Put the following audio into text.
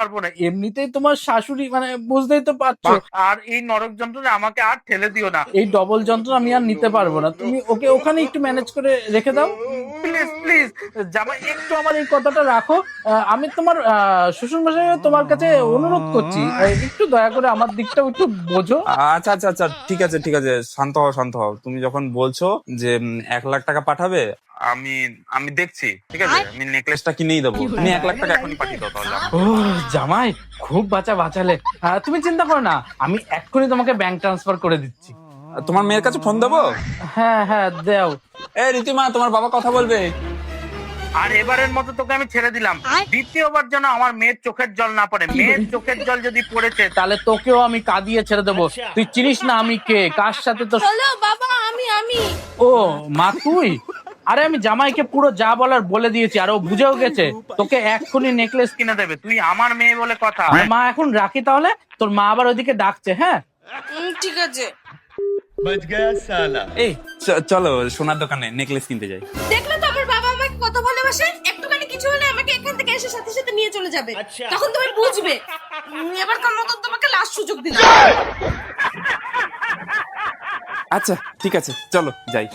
পারবো না, এমনিতেই তোমার শাশুড়ি মানে বুঝতেই তো পারছো। আর এই নরক যন্ত্রণা আমাকে আর ঠেলে দিও না, এই ডবল যন্ত্রণা আমি আর নিতে পারবো না। তুমি ওকে ওখানে একটু ম্যানেজ করে রেখে দাও প্লিজ প্লিজ। জামাই একটু আমার এই কথাটা রাখো। আমি তোমার শ্বশুর মশাই তোমার কাছে অনুরোধ করছি, একটু দয়া করে আমার দিকটাও একটু বোঝো। আচ্ছা আচ্ছা আচ্ছা, ঠিক আছে ঠিক আছে, শান্ত হও শান্ত হও। তুমি যখন বলছো যে 1 লাখ টাকা পাঠাবে, আমি আমি দেখছি, ঠিক আছে, আমি নেকলেসটা কিনেই দেবো। তুমি 1 লাখ টাকা এখনই পাঠিয়ে দাও তাহলে আমাকে। ও জামাই, খুব বাঁচালে। তুমি চিন্তা করো না, আমি এক্ষুনি তোমাকে ব্যাংক ট্রান্সফার করে দিচ্ছি। তোমার মেয়ের কাছে ফোন দেবো? হ্যাঁ হ্যাঁ দাও। রীতিমা, তোমার বাবা কথা বলবে। আর এবারের মতো তোকে আমি ছেড়ে দিলাম, দ্বিতীয়বার যেন আমার মেয়ের চোখের জল না পড়ে। মেয়ের চোখের জল যদি পড়েছে তাহলে তোকেও আমি কাঁদিয়ে ছেড়ে দেবো। তুই চিনিস না আমি কে, কার সাথে তো। হ্যালো বাবা, আমি ও মা তুই? আরে আমি জামাইকে পুরো যা বলার বলে দিয়েছি, আর ও বুঝেও গেছে। তোকে এক্ষুনি নেকলেস কিনে দেবে, তুই আমার মেয়ে বলে কথা। মা এখন রাখি তাহলে, তোর মা আবার ওইদিকে ডাকছে। হ্যাঁ ঠিক আছে। এই চলো সোনার দোকানে নেকলেস কিনতে যাই। দেখলে তো আমার বাবা আমাকে কত ভালোবাসে, একটুখানি কিছু হলে আমাকে এখান থেকে এসে সাথে সাথে নিয়ে চলে যাবে, তখন তুমি বুঝবে। এবারকার মতো তোমাকে লাস্ট সুযোগ দিলাম। আচ্ছা ঠিক আছে, চলো যাই।